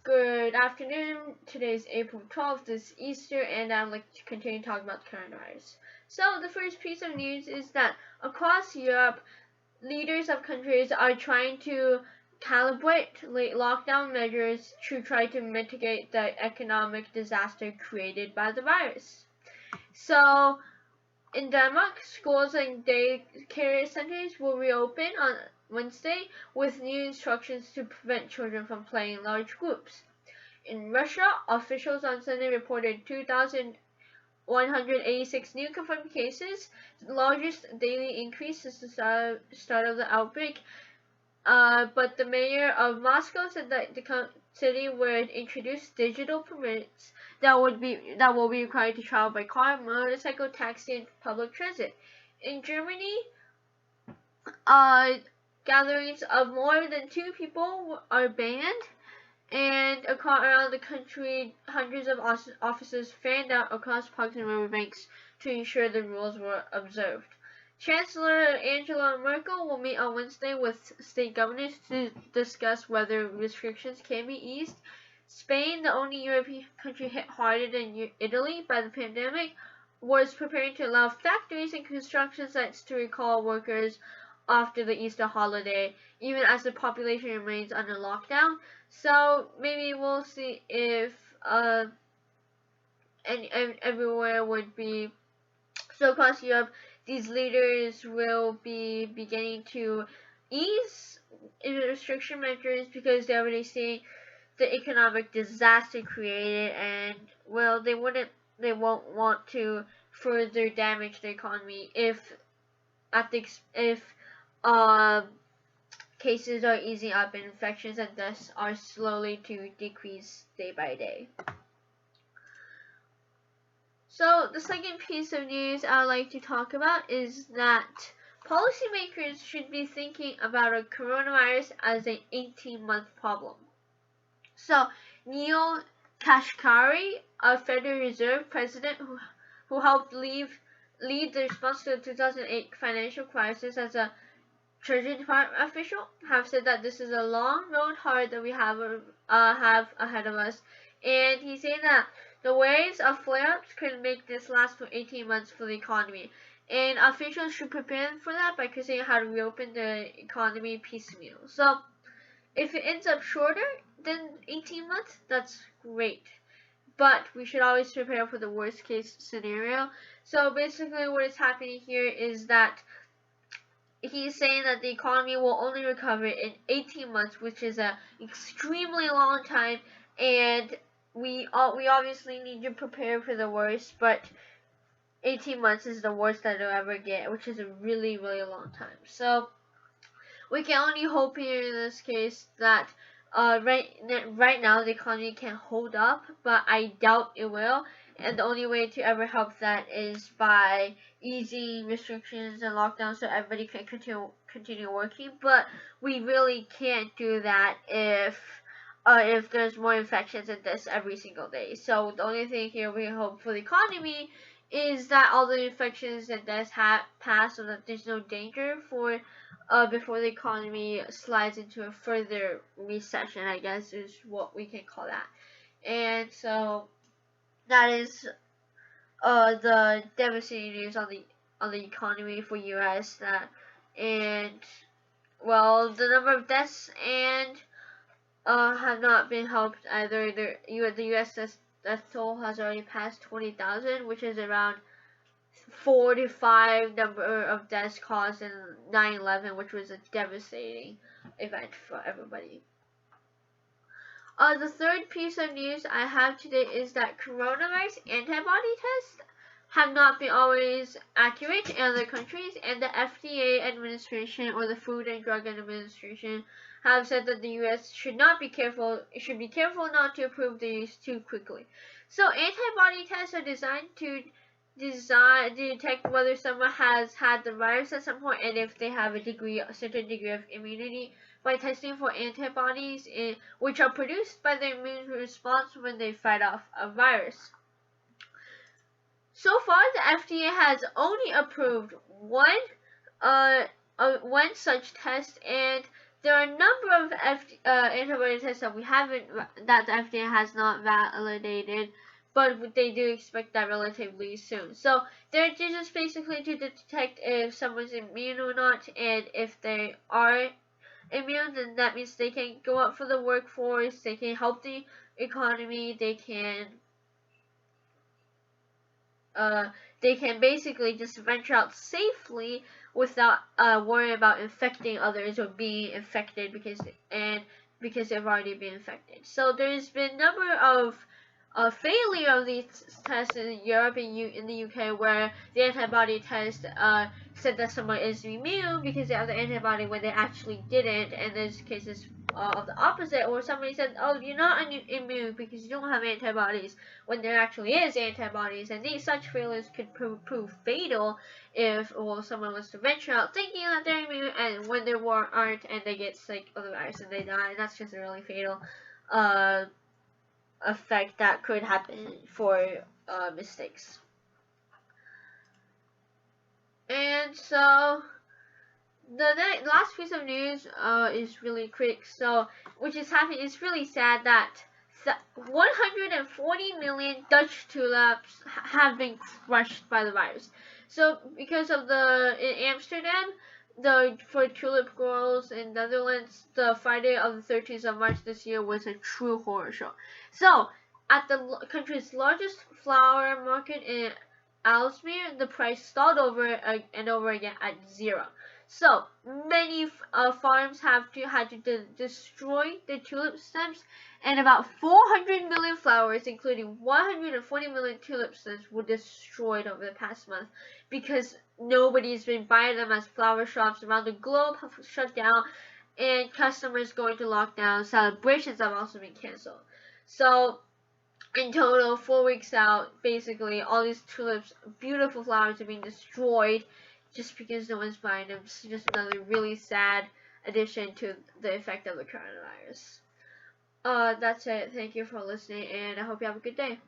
Good afternoon. Today is April 12th. It's Easter, and I'd like to continue talking about coronavirus. So, the first piece of news is that across Europe, leaders of countries are trying to calibrate lockdown measures to try to mitigate the economic disaster created by the virus. So, in Denmark, schools and daycare centers will reopen on Wednesday with new instructions to prevent children from playing in large groups. In Russia, officials on Sunday reported 2,186 new confirmed cases, the largest daily increase since the start of the outbreak. But the mayor of Moscow said that the city would introduce digital permits that will be required to travel by car, motorcycle, taxi, and public transit. In Germany, gatherings of more than 2 people are banned, and around the country, hundreds of officers fanned out across parks and riverbanks to ensure the rules were observed. Chancellor Angela Merkel will meet on Wednesday with state governors to discuss whether restrictions can be eased. Spain, the only European country hit harder than Italy by the pandemic, was preparing to allow factories and construction sites to recall workers after the Easter holiday, even as the population remains under lockdown. So maybe we'll see if everywhere would be so across Europe. These leaders will be beginning to ease restriction measures because they're already seeing the economic disaster created, and well, they won't want to further damage the economy if cases are easing up and infections and deaths are slowly to decrease day by day. So the second piece of news I'd like to talk about is that policymakers should be thinking about a coronavirus as an 18-month problem. So Neil Kashkari, a Federal Reserve president who helped lead the response to the 2008 financial crisis as a Treasury Department official, have said that this is a long road hard that we have ahead of us, and he's saying that the waves of flare-ups could make this last for 18 months for the economy, and officials should prepare for that by considering how to reopen the economy piecemeal. So, if it ends up shorter than 18 months, that's great. But we should always prepare for the worst case scenario. So basically what is happening here is that he's saying that the economy will only recover in 18 months, which is an extremely long time, and we obviously need to prepare for the worst, but 18 months is the worst that it'll ever get, which is a really, really long time. So we can only hope here in this case that right now the economy can hold up, but I doubt it will. And the only way to ever help that is by easing restrictions and lockdowns so everybody can continue working. But we really can't do that if there's more infections and deaths every single day. So the only thing here we hope for the economy is that all the infections and deaths pass so that there's no danger for before the economy slides into a further recession, I guess is what we can call that. And so that is the devastating news on the economy for US. And well, the number of deaths and have not been helped either. The US death toll has already passed 20,000, which is around 4 to 5 number of deaths caused in 9/11, which was a devastating event for everybody. The third piece of news I have today is that coronavirus antibody tests have not been always accurate in other countries, and the FDA administration, or the Food and Drug Administration, have said that the US should be careful not to approve these too quickly. So antibody tests are designed to detect whether someone has had the virus at some point and if they have a certain degree of immunity by testing for antibodies which are produced by the immune response when they fight off a virus. So far, the FDA has only approved one such test, and there are a number of antibody tests that that the FDA has not validated, but they do expect that relatively soon. So they're just basically to detect if someone's immune or not, and if they are immune, then that means they can go out for the workforce, they can help the economy, they can basically just venture out safely without worrying about infecting others or being infected because they've already been infected. So there's been a number of failure of these tests in Europe and in the UK, where the antibody test said that someone is immune because they have the antibody when they actually didn't, and there's cases of the opposite, or somebody said, oh, you're not immune because you don't have antibodies, when there actually is antibodies, and such failures could prove fatal if someone was to venture out thinking that they're immune, and when they aren't, and they get sick of the virus and they die, and that's just a really fatal effect that could happen for mistakes. And so the last piece of news is really quick. So which is happening, it's really sad that 140 million Dutch tulips have been crushed by the virus. So because of in Amsterdam, for tulip growers in Netherlands, the Friday of the 13th of March this year was a true horror show. So at the country's largest flower market in Aalsmeer, the price stalled over and over again at 0. So many farms had to destroy the tulip stems, and about 400 million flowers, including 140 million tulip stems, were destroyed over the past month because nobody's been buying them, as flower shops around the globe have shut down and customers going to lockdown. Celebrations have also been canceled. So in total, 4 weeks out, basically all these tulips, beautiful flowers, are being destroyed just because no one's buying them. It's just another really sad addition to the effect of the coronavirus. That's it. Thank you for listening, and I hope you have a good day.